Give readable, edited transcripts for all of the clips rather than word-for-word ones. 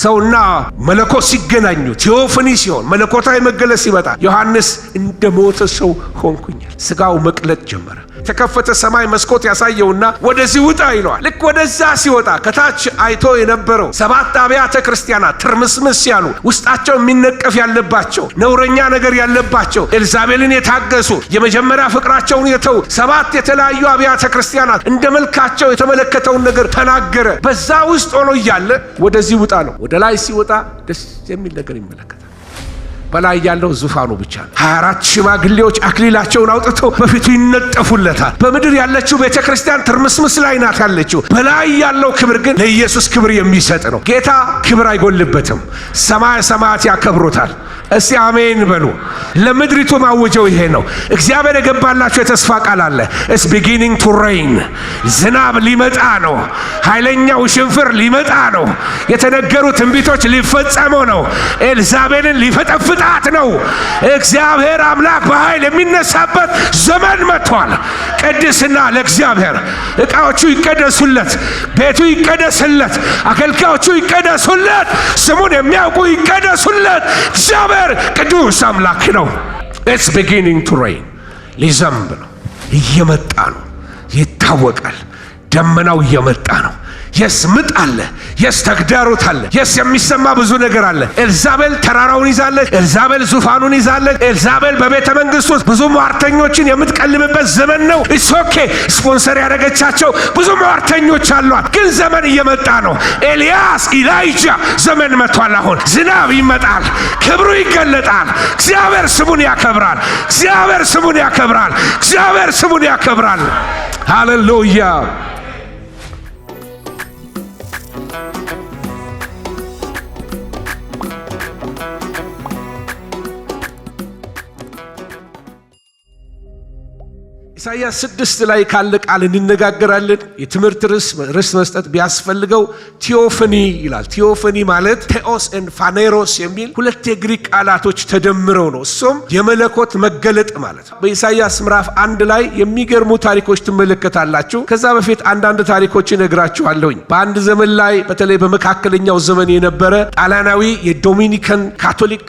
ሰውና መለኮት ሲገናኙ ቴዎፈኒ ሲሆን መለኮታዊ መገለጥ ሲመጣ ዮሐንስ እንደሞተ ሰው ሆንኩኛል። ስጋው መቅለጥ ጀመረ። የተከፈተ ሰማይ መስኮት ያሳየውና ወደዚህ ውጣ ይለዋል። ልክ ወደዛ ሲወጣ ከታች አይቶ የነበረው 7 አብያተ ክርስቲያናት ትርምስምስ ያሉ ውስጣቸው የሚነቀፍ ያለባቸው ነውረኛ ነገር ያለባቸው ኤልዛቤልን የታገሱ የመጀመሪያ ፍቅራቸውን የተው 7 የተለያዩ አብያተ ክርስቲያናት እንደ መልካቸው የተመለከተውን ነገር ተናገረ። በዛ ውስጥ ሆኖ እያለ ወደዚህ ውጣ ነው። ወደ ላይ ሲወጣ ደስ የሚል ነገር ይመለከታል። በላይ ያለው ዙፋኑ ብቻ ነው። 24 ሽማግሌዎች አክሊላቸውን አውጥተው በፊቱ ይነጠፉለታል። በምድር ያለችው ቤተክርስቲያን ትርምስምስ ላይ ናት ያለችው። በላይ ያለው ክብር ግን ለኢየሱስ ክብር የሚሰጥ ነው። ጌታ ክብር አይጎልበትም። ሰማይ ሰማያት ያከብሩታል። እስቲ አሜን በሉ። ለምድሪቱ ማወጀው ይሄ ነው። እግዚአብሔር የገባላችሁ የተስፋ ቃል አለ። ኢትስ ቢጊኒንግ ቱ ሬን። ዝናብ ሊመጣ ነው። ኃይለኛው ሽንፍር ሊመጣ ነው። የተነገሩ ትንቢቶች ሊፈጸሙ ነው። ኤልዛቤልን ሊፈጠፍጣት ነው። እግዚአብሔር አምላክ በኃይል የሚነሳበት ዘመን መጥቷል። ቅድስና ለእግዚአብሔር። ዕቃዎቹ ይቀደሱለት፣ ቤቱ ይቀደስለት፣ አገልጋዮቹ ይቀደሱለት፣ ስሙን የሚያውቁ ይቀደሱለት። እግዚአብሔር ቅዱስ አምላክ ነው። It's beginning to rain. ሊዘንብ ነው። እየመጣ ነው። ይታወቃል። ደመናው እየመጣ ነው። የስ ምጥ አለ። የስ ተግዳሮት አለ። የስ የሚሰማ ብዙ ነገር አለ። ኤልዛቤል ተራራውን ይዛለች። ኤልዛቤል ዙፋኑን ይዛለች። ኤልዛቤል በቤተ መንግስት ውስጥ ብዙ ሟርተኞችን የምትቀልምበት ዘመን ነው። ኢትስ ኦኬ። ስፖንሰር ያደረገቻቸው ብዙ ሟርተኞች አሏት። ግን ዘመን እየመጣ ነው። ኤልያስ፣ ኢላይጃ ዘመን መጥቷል። አሁን ዝናብ ይመጣል። ክብሩ ይገለጣል። እግዚአብሔር ስሙን ያከብራል። እግዚአብሔር ስሙን ያከብራል። እግዚአብሔር ስሙን ያከብራል። ሃሌሉያ። ኢሳይያስ 6 ላይ ካለ ቃል እንነጋገራለን። የትምህርት ርዕስ መስጠት ቢያስፈልገው ቴዎፈኒ ይላል። ቴዎፈኒ ማለት ቴኦስ ኤንድ ፋኔሮስ የሚል 2 የግሪክ ቃላቶች ተደምረው ነው። እሱም የመለኮት መገለጥ ማለት ነው። በኢሳይያስ ምዕራፍ 1 ላይ የሚገርሙ ታሪኮች ትመለከታላችሁ። ከዛ በፊት አንዳንድ ታሪኮችን እነግራችኋለሁኝ። በአንድ ዘመን ላይ በተለይ በመካከለኛው ዘመን የነበረ ጣሊያናዊ የዶሚኒካን ካቶሊክ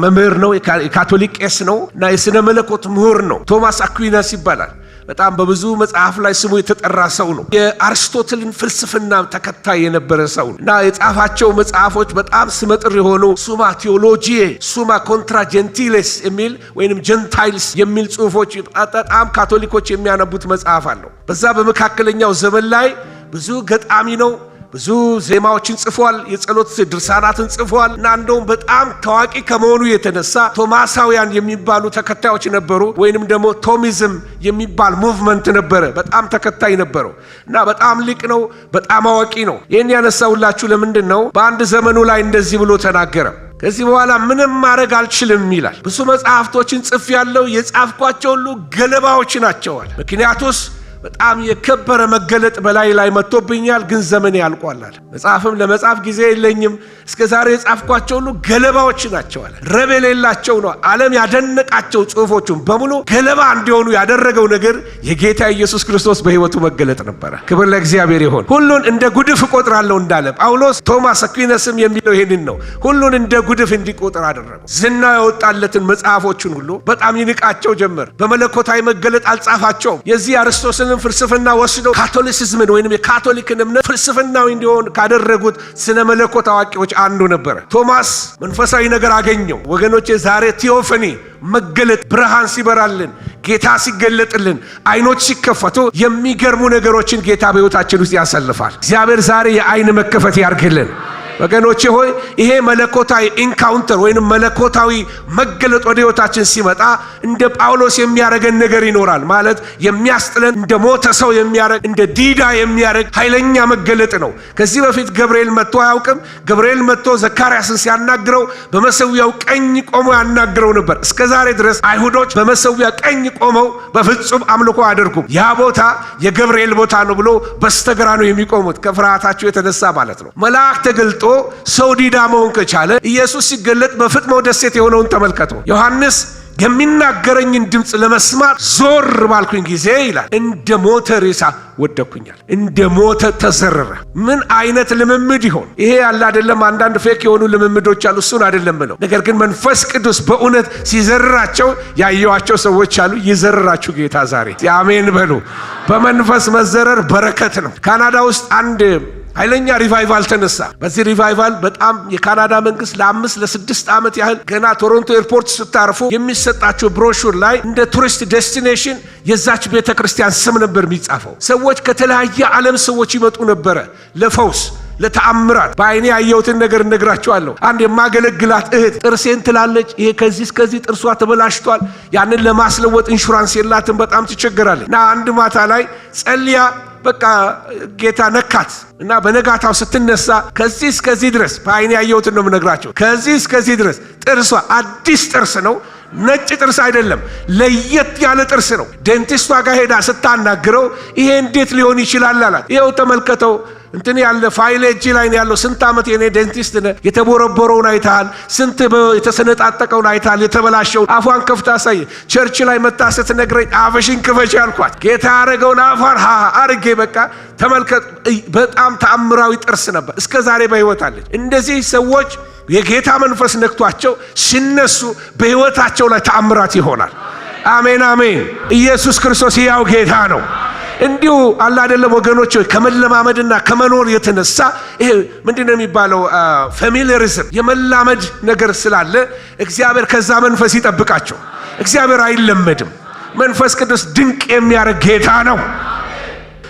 መምህር ነው። የካቶሊክ ቄስ ነው እና የሥነ መለኮት ምሁር ነው። ቶማስ አኩዊናስ ይባላል። በጣም በብዙ መጽሐፍ ላይ ስሙ የተጠራ ሰው ነው። የአርስቶትልን ፍልስፍና ተከታይ የነበረ ሰው እና የጻፋቸው መጽሐፎች በጣም ስመጥር የሆኑ ሱማ ቴዎሎጂዬ፣ ሱማ ኮንትራ ጀንቲሌስ የሚል ወይንም ጀንታይልስ የሚል ጽሑፎች በጣም ካቶሊኮች የሚያነቡት መጽሐፍ አለው። በዛ በመካከለኛው ዘመን ላይ ብዙ ገጣሚ ነው። ብዙ ዜማዎችን ጽፏል። የጸሎት ድርሳናትን ጽፏል እና እንደውም በጣም ታዋቂ ከመሆኑ የተነሳ ቶማሳውያን የሚባሉ ተከታዮች ነበሩ። ወይንም ደግሞ ቶሚዝም የሚባል ሙቭመንት ነበረ። በጣም ተከታይ ነበረው እና በጣም ሊቅ ነው። በጣም አዋቂ ነው። ይህን ያነሳውላችሁ ለምንድን ነው? በአንድ ዘመኑ ላይ እንደዚህ ብሎ ተናገረ። ከዚህ በኋላ ምንም ማድረግ አልችልም ይላል። ብዙ መጽሐፍቶችን ጽፍ ያለው የጻፍኳቸው ሁሉ ገለባዎች ናቸዋል። ምክንያቱስ በጣም የከበረ መገለጥ በላይ ላይ መጥቶብኛል፣ ግን ዘመን ያልቋል። መጽሐፍም ለመጻፍ ጊዜ የለኝም። እስከ ዛሬ የጻፍኳቸው ሁሉ ገለባዎች ናቸው አለ። ረብ የሌላቸው ነው። ዓለም ያደነቃቸው ጽሑፎቹም በሙሉ ገለባ እንዲሆኑ ያደረገው ነገር የጌታ ኢየሱስ ክርስቶስ በሕይወቱ መገለጥ ነበረ። ክብር ለእግዚአብሔር ይሁን። ሁሉን እንደ ጉድፍ እቆጥራለሁ እንዳለ ጳውሎስ፣ ቶማስ አኩዊናስም የሚለው ይሄንን ነው። ሁሉን እንደ ጉድፍ እንዲቆጥር አደረገው። ዝና ያወጣለትን መጽሐፎችን ሁሉ በጣም ይንቃቸው ጀመር። በመለኮታዊ መገለጥ አልጻፋቸውም። የዚህ አርስቶስን ፍልስፍና ወስደው ካቶሊሲዝምን ወይንም የካቶሊክን እምነት ፍልስፍናዊ እንዲሆን ካደረጉት ስነ መለኮት አዋቂዎች አንዱ ነበር። ቶማስ መንፈሳዊ ነገር አገኘው። ወገኖቼ ዛሬ ቴዎፈኒ መገለጥ ብርሃን ሲበራልን፣ ጌታ ሲገለጥልን፣ አይኖች ሲከፈቱ የሚገርሙ ነገሮችን ጌታ በሕይወታችን ውስጥ ያሳልፋል። እግዚአብሔር ዛሬ የአይን መከፈት ያርግልን። ወገኖቼ ሆይ ይሄ መለኮታዊ ኢንካውንተር ወይንም መለኮታዊ መገለጥ ወደ ሕይወታችን ሲመጣ እንደ ጳውሎስ የሚያረገን ነገር ይኖራል። ማለት የሚያስጥለን እንደ ሞተ ሰው የሚያረግ እንደ ዲዳ የሚያረግ ኃይለኛ መገለጥ ነው። ከዚህ በፊት ገብርኤል መጥቶ አያውቅም። ገብርኤል መጥቶ ዘካርያስን ሲያናግረው በመሰዊያው ቀኝ ቆሞ ያናግረው ነበር። እስከ ዛሬ ድረስ አይሁዶች በመሰዊያ ቀኝ ቆመው በፍጹም አምልኮ አያደርጉም። ያ ቦታ የገብርኤል ቦታ ነው ብሎ በስተግራ ነው የሚቆሙት፣ ከፍርሃታቸው የተነሳ ማለት ነው። መልአክ ተገልጦ ሰው ዲዳ መሆን ከቻለ ኢየሱስ ሲገለጥ በፍጥሞ ደሴት የሆነውን ተመልከቱ። ዮሐንስ የሚናገረኝን ድምፅ ለመስማት ዞር ባልኩኝ ጊዜ ይላል እንደ ሞተ ሬሳ ወደኩኛል። እንደ ሞተ ተዘረረ። ምን አይነት ልምምድ ይሆን ይሄ? ያለ አይደለም አንዳንድ ፌክ የሆኑ ልምምዶች አሉ፣ እሱን አይደለም ብለው። ነገር ግን መንፈስ ቅዱስ በእውነት ሲዘርራቸው ያየዋቸው ሰዎች አሉ። ይዘርራችሁ ጌታ ዛሬ አሜን በሉ። በመንፈስ መዘረር በረከት ነው። ካናዳ ውስጥ አንድ ኃይለኛ ሪቫይቫል ተነሳ። በዚህ ሪቫይቫል በጣም የካናዳ መንግስት ለ5 ለ6 ዓመት ያህል ገና ቶሮንቶ ኤርፖርት ስታርፉ የሚሰጣቸው ብሮሹር ላይ እንደ ቱሪስት ዴስቲኔሽን የዛች ቤተክርስቲያን ስም ነበር የሚጻፈው። ሰዎች ከተለያየ ዓለም ሰዎች ይመጡ ነበረ ለፈውስ ለተአምራት። በአይኔ ያየሁትን ነገር እነግራቸዋለሁ። አንድ የማገለግላት እህት ጥርሴን ትላለች፣ ይሄ ከዚህ እስከዚህ ጥርሷ ተበላሽቷል። ያንን ለማስለወጥ ኢንሹራንስ የላትም፣ በጣም ትቸገራለች። እና አንድ ማታ ላይ ጸልያ በቃ ጌታ ነካት እና በነጋታው ስትነሳ ከዚህ እስከዚህ ድረስ በአይኔ ያየሁትን ነው የምነግራቸው። ከዚህ እስከዚህ ድረስ ጥርሷ አዲስ ጥርስ ነው፣ ነጭ ጥርስ አይደለም፣ ለየት ያለ ጥርስ ነው። ዴንቲስቷ ጋር ሄዳ ስታናግረው ይሄ እንዴት ሊሆን ይችላል አላት። ይኸው ተመልከተው እንትን ያለ ፋይል እጅ ላይ ነው ያለው። ስንት ዓመት የኔ ዴንቲስት ነህ፣ የተቦረቦረውን አይተሃል፣ ስንት የተሰነጣጠቀውን አይተሃል፣ የተበላሸውን። አፏን ከፍታ አሳየ። ቸርች ላይ መጣ ስትነግረኝ አፍሽን ክፈች አልኳት። ጌታ ያደረገውን አፏን አርጌ በቃ ተመልከት። በጣም ተአምራዊ ጥርስ ነበር። እስከ ዛሬ በሕይወት አለች። እንደዚህ ሰዎች የጌታ መንፈስ ነክቷቸው ሲነሱ በሕይወታቸው ላይ ተአምራት ይሆናል። አሜን አሜን። ኢየሱስ ክርስቶስ ሕያው ጌታ ነው። እንዲሁ አለ አይደለም ወገኖች፣ ከመለማመድና ከመኖር የተነሳ ይሄ ምንድነው የሚባለው ፋሚሊያሪዝም የመላመድ ነገር ስላለ እግዚአብሔር ከዛ መንፈስ ይጠብቃቸው። እግዚአብሔር አይለመድም። መንፈስ ቅዱስ ድንቅ የሚያደርግ ጌታ ነው።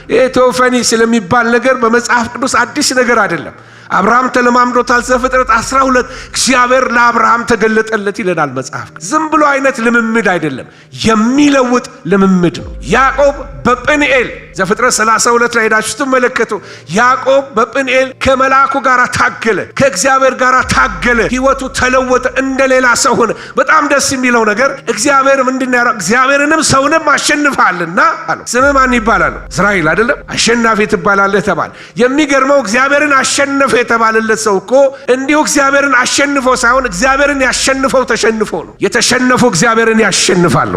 ይሄ ቴዎፈኒ ስለሚባል ነገር በመጽሐፍ ቅዱስ አዲስ ነገር አይደለም። አብርሃም ተለማምዶታል። ዘፍጥረት 12 እግዚአብሔር ለአብርሃም ተገለጠለት ይለናል መጽሐፍ። ዝም ብሎ አይነት ልምምድ አይደለም፣ የሚለውጥ ልምምድ ነው። ያዕቆብ በጵንኤል ዘፍጥረት 32 ላይ ሄዳችሁ ስትመለከቱ ያዕቆብ በጵንኤል ከመልአኩ ጋር ታገለ፣ ከእግዚአብሔር ጋር ታገለ። ህይወቱ ተለወጠ፣ እንደሌላ ሰው ሆነ። በጣም ደስ የሚለው ነገር እግዚአብሔር ምንድን ያለው? እግዚአብሔርንም ሰውንም አሸንፈሃልና አለው። ስምህ ማን ይባላል? እስራኤል አይደለም? አሸናፊ ትባላለህ ተባለ። የሚገርመው እግዚአብሔርን አሸነፈ የተባለለት ሰው እኮ እንዲሁ እግዚአብሔርን አሸንፎ ሳይሆን እግዚአብሔርን ያሸንፈው ተሸንፎ ነው። የተሸነፉ እግዚአብሔርን ያሸንፋሉ።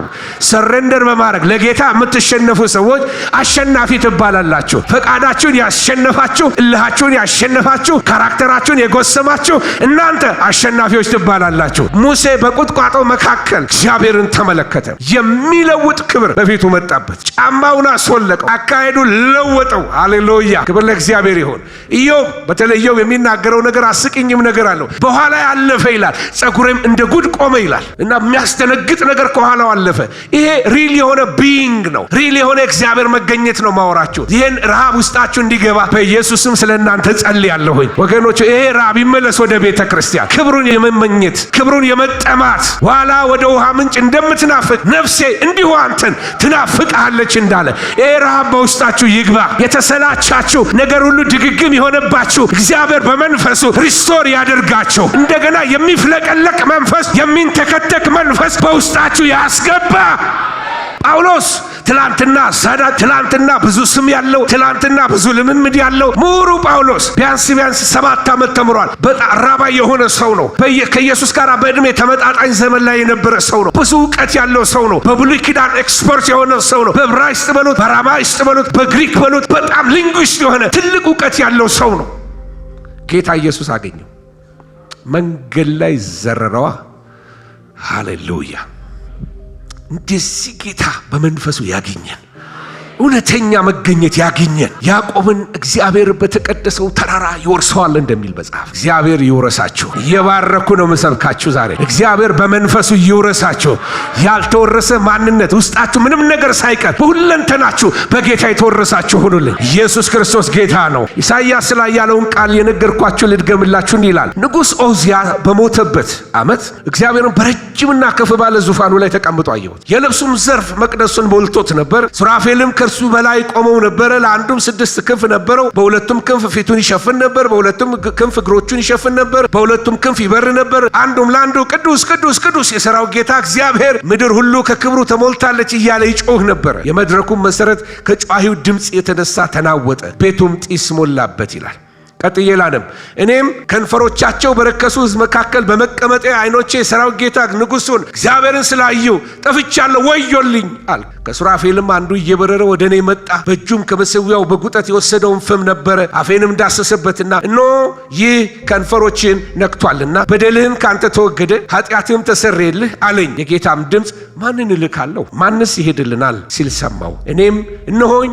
ሰረንደር በማድረግ ለጌታ የምትሸነፉ ሰዎች አሸናፊ ትባላላችሁ። ፈቃዳችሁን ያሸነፋችሁ፣ እልሃችሁን ያሸነፋችሁ፣ ካራክተራችሁን የጎሰማችሁ እናንተ አሸናፊዎች ትባላላችሁ። ሙሴ በቁጥቋጦ መካከል እግዚአብሔርን ተመለከተ። የሚለውጥ ክብር በፊቱ መጣበት። ጫማውን አስወለቀው፣ አካሄዱ ለወጠው። ሃሌሉያ! ክብር ለእግዚአብሔር ይሁን። ኢዮብ በተለየው የሚናገረው ነገር አስቂኝም ነገር አለው። በኋላ ያለፈ ይላል፣ ጸጉሬም እንደ ጉድ ቆመ ይላል እና የሚያስደነግጥ ነገር ከኋላው አለፈ። ይሄ ሪል የሆነ ቢይንግ ነው። ሪል የሆነ እግዚአብሔር መገኘት ነው ማወራችሁ። ይሄን ረሃብ ውስጣችሁ እንዲገባ በኢየሱስም ስለእናንተ ጸልያለሁኝ ወገኖች። ይሄ ረሃብ ይመለስ ወደ ቤተ ክርስቲያን። ክብሩን የመመኘት ክብሩን የመጠማት ዋላ ወደ ውሃ ምንጭ እንደምትናፍቅ ነፍሴ እንዲሁ አንተን ትናፍቃለች እንዳለ ይሄ ረሃብ በውስጣችሁ ይግባ። የተሰላቻችሁ ነገር ሁሉ ድግግም የሆነባችሁ እግዚአብሔር በመንፈሱ ሪስቶር ያደርጋችሁ። እንደገና የሚፍለቀለቅ መንፈስ፣ የሚንተከተክ መንፈስ በውስጣችሁ ያስገባ። ጳውሎስ ትላንትና ብዙ ስም ያለው ትላንትና ብዙ ልምምድ ያለው ምሁሩ ጳውሎስ ቢያንስ 7 ዓመት ተምሯል። በጣም ራባይ የሆነ ሰው ነው። ከኢየሱስ ጋር በእድሜ ተመጣጣኝ ዘመን ላይ የነበረ ሰው ነው። ብዙ እውቀት ያለው ሰው ነው። በብሉይ ኪዳን ኤክስፐርት የሆነ ሰው ነው። በዕብራይስጥ በሉት፣ በአራማይስጥ በሉት፣ በግሪክ በሉት፣ በጣም ሊንጉዊስት የሆነ ትልቅ እውቀት ያለው ሰው ነው። ጌታ ኢየሱስ አገኘው፣ መንገድ ላይ ዘረረዋ። ሃሌሉያ! እንደዚህ ጌታ በመንፈሱ ያገኘን፣ እውነተኛ መገኘት ያገኘን። ያዕቆብን እግዚአብሔር በተቀደሰው ተራራ ይወርሰዋል እንደሚል መጽሐፍ እግዚአብሔር ይወረሳችሁ። እየባረኩ ነው የምሰብካችሁ ዛሬ። እግዚአብሔር በመንፈሱ ይወረሳችሁ። ያልተወረሰ ማንነት ውስጣችሁ ምንም ነገር ሳይቀር በሁለንተናችሁ በጌታ የተወረሳችሁ ሁኑልኝ። ኢየሱስ ክርስቶስ ጌታ ነው። ኢሳይያስ ላይ ያለውን ቃል የነገርኳችሁ ልድገምላችሁ። እንዲህ ይላል፣ ንጉሥ ዖዝያ በሞተበት ዓመት እግዚአብሔርን በረጅምና ከፍ ባለ ዙፋኑ ላይ ተቀምጦ አየሁት። የልብሱም ዘርፍ መቅደሱን ሞልቶት ነበር። ሱራፌልም ከእርሱ በላይ ቆመው ነበረ። ለአንዱም 6 ክንፍ ነበረው። በሁለቱም ክንፍ ፊቱን ይሸፍን ነበር፣ በሁለቱም ክንፍ እግሮቹን ይሸፍን ነበር፣ በሁለቱም ክንፍ ይበር ነበር። አንዱም ለአንዱ ቅዱስ ቅዱስ ቅዱስ የሠራዊት ጌታ እግዚአብሔር፣ ምድር ሁሉ ከክብሩ ተሞልታለች እያለ ይጮህ ነበር። የመድረኩም መሠረት ከጯሂው ድምፅ የተነሳ ተናወጠ፣ ቤቱም ጢስ ሞላበት ይላል። ቀጥዬ ላንም እኔም ከንፈሮቻቸው በረከሱ ሕዝብ መካከል በመቀመጤ ዓይኖቼ የሠራዊት ጌታ ንጉሡን እግዚአብሔርን ስላዩ ጠፍቻለሁ፣ ወዮልኝ አለ። ከሱራፌልም አንዱ እየበረረ ወደ እኔ መጣ። በእጁም ከመሠዊያው በጉጠት የወሰደውን ፍም ነበረ። አፌንም ዳሰሰበትና እነሆ ይህ ከንፈሮችን ነክቷልና በደልህም ካንተ ተወገደ፣ ኃጢአትህም ተሰረየልህ አለኝ። የጌታም ድምፅ ማንን እልካለሁ? ማንስ ይሄድልናል ሲል ሰማሁ። እኔም እነሆኝ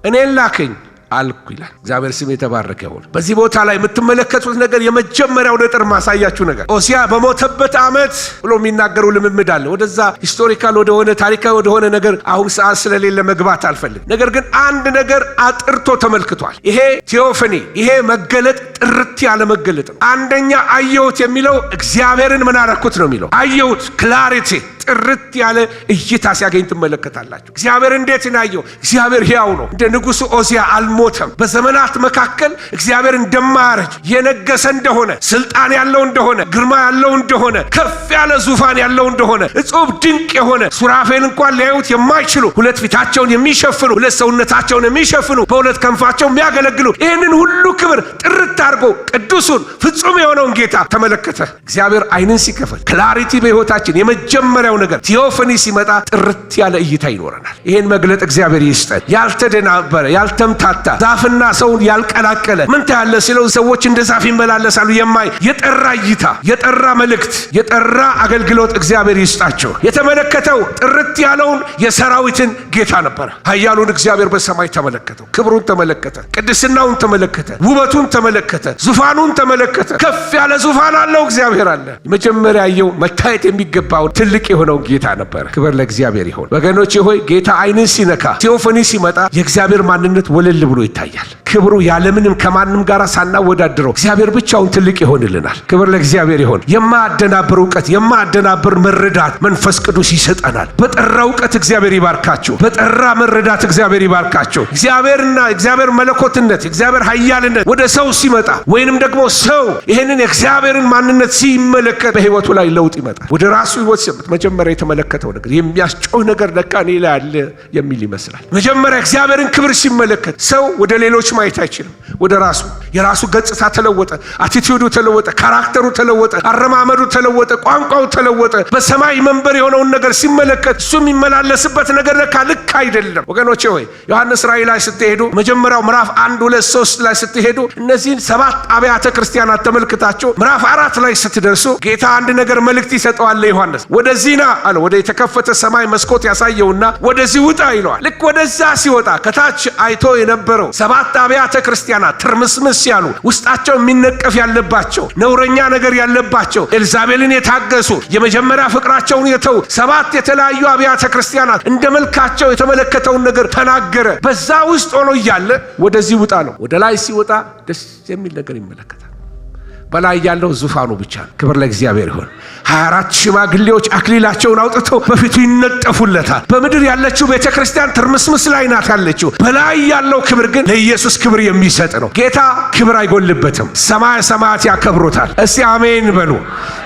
እኔን ላከኝ አልኩ ይላል። እግዚአብሔር ስም የተባረከ ይሁን። በዚህ ቦታ ላይ የምትመለከቱት ነገር የመጀመሪያው ነጥብ ማሳያችሁ ነገር ኦሲያ በሞተበት ዓመት ብሎ የሚናገረው ልምምድ አለ። ወደዛ ሂስቶሪካል ወደሆነ ታሪካዊ ወደሆነ ነገር አሁን ሰዓት ስለሌለ መግባት አልፈልግም። ነገር ግን አንድ ነገር አጥርቶ ተመልክቷል። ይሄ ቴዎፈኒ፣ ይሄ መገለጥ ጥርት ያለ መገለጥ ነው። አንደኛ አየሁት የሚለው እግዚአብሔርን ምን አረኩት ነው የሚለው። አየሁት፣ ክላሪቲ፣ ጥርት ያለ እይታ ሲያገኝ ትመለከታላችሁ። እግዚአብሔር እንዴት ናየው? እግዚአብሔር ሕያው ነው። እንደ ንጉሡ ኦሲያ አልሞተም። በዘመናት መካከል እግዚአብሔር እንደማያረጅ የነገሰ እንደሆነ፣ ስልጣን ያለው እንደሆነ፣ ግርማ ያለው እንደሆነ፣ ከፍ ያለ ዙፋን ያለው እንደሆነ፣ እጹብ ድንቅ የሆነ ሱራፌል እንኳን ሊያዩት የማይችሉ ሁለት ፊታቸውን የሚሸፍኑ ሁለት ሰውነታቸውን የሚሸፍኑ በሁለት ክንፋቸው የሚያገለግሉ ይህንን ሁሉ ክብር ጥርት አድርጎ ቅዱሱን ፍጹም የሆነውን ጌታ ተመለከተ። እግዚአብሔር ዓይንን ሲከፈት ክላሪቲ በሕይወታችን የመጀመሪያው ነገር ቴዎፈኒ ሲመጣ ጥርት ያለ እይታ ይኖረናል። ይህን መግለጥ እግዚአብሔር ይስጠን። ያልተደናበረ ያልተምታታ ዛፍና ሰውን ያልቀላቀለ ምን ታያለ ሲለው ሰዎች እንደ ዛፍ ይመላለሳሉ የማይ የጠራ እይታ፣ የጠራ መልእክት፣ የጠራ አገልግሎት እግዚአብሔር ይስጣቸው። የተመለከተው ጥርት ያለውን የሰራዊትን ጌታ ነበረ። ኃያሉን እግዚአብሔር በሰማይ ተመለከተው። ክብሩን ተመለከተ፣ ቅድስናውን ተመለከተ፣ ውበቱን ተመለከተ፣ ዙፋኑን ተመለከተ። ከፍ ያለ ዙፋን አለው እግዚአብሔር አለ። መጀመሪያ ያየው መታየት የሚገባውን ትልቅ የሆነው ጌታ ነበረ። ክብር ለእግዚአብሔር ይሁን። ወገኖቼ ሆይ ጌታ ዓይንን ሲነካ ቴዎፈኒ ሲመጣ የእግዚአብሔር ማንነት ወለል ብሎ ይታያል። ክብሩ ያለምንም ከማንም ጋር ሳናወዳድረው እግዚአብሔር ብቻውን ትልቅ ይሆንልናል። ክብር ለእግዚአብሔር ይሁን። የማያደናብር እውቀት፣ የማያደናብር መረዳት መንፈስ ቅዱስ ይሰጠናል። በጠራ እውቀት እግዚአብሔር ይባርካችሁ። በጠራ መረዳት እግዚአብሔር ይባርካችሁ። እግዚአብሔርና እግዚአብሔር መለኮትነት፣ እግዚአብሔር ኃያልነት ወደ ሰው ሲመጣ ወይንም ደግሞ ሰው ይህንን የእግዚአብሔርን ማንነት ሲመለከት በሕይወቱ ላይ ለውጥ ይመጣል። ወደ ራሱ ሕይወት ሲመጣ መጀመሪያ የተመለከተው ነገር የሚያስጮህ ነገር ለካ እኔ ላይ አለ የሚል ይመስላል። መጀመሪያ እግዚአብሔርን ክብር ሲመለከት ሰው ወደ ሌሎች ማየት አይችልም። ወደ ራሱ የራሱ ገጽታ ተለወጠ፣ አቲቲዩዱ ተለወጠ፣ ካራክተሩ ተለወጠ፣ አረማመዱ ተለወጠ፣ ቋንቋው ተለወጠ። በሰማይ መንበር የሆነውን ነገር ሲመለከት እሱ የሚመላለስበት ነገር ለካ ልክ አይደለም። ወገኖቼ ሆይ ዮሐንስ ራእይ ላይ ስትሄዱ መጀመሪያው ምዕራፍ 1፣ 2፣ 3 ላይ ስትሄዱ እነዚህን 7 አብያተ ክርስቲያናት ተመልክታቸው ምዕራፍ 4 ላይ ስትደርሱ ጌታ አንድ ነገር መልእክት ይሰጠዋል ለዮሐንስ። ወደዚህ ና አለ። ወደ የተከፈተ ሰማይ መስኮት ያሳየውና ወደዚህ ውጣ ይለዋል። ልክ ወደዛ ሲወጣ ከታች አይቶ የነበረው 7 አብያተ ክርስቲያናት ትርምስምስ ያሉ፣ ውስጣቸው የሚነቀፍ ያለባቸው፣ ነውረኛ ነገር ያለባቸው፣ ኤልዛቤልን የታገሱ፣ የመጀመሪያ ፍቅራቸውን የተው 7 የተለያዩ አብያተ ክርስቲያናት እንደ መልካቸው የተመለከተውን ነገር ተናገረ። በዛ ውስጥ ሆኖ እያለ ወደዚህ ውጣ ነው። ወደ ላይ ሲወጣ ደስ የሚል ነገር ይመለከታል። በላይ ያለው ዙፋኑ ብቻ ነው። ክብር ለእግዚአብሔር ይሁን። 24 ሽማግሌዎች አክሊላቸውን አውጥተው በፊቱ ይነጠፉለታል። በምድር ያለችው ቤተ ክርስቲያን ትርምስምስ ላይ ናት ያለችው። በላይ ያለው ክብር ግን ለኢየሱስ ክብር የሚሰጥ ነው። ጌታ ክብር አይጎልበትም። ሰማየ ሰማያት ያከብሩታል። እስቲ አሜን በሉ።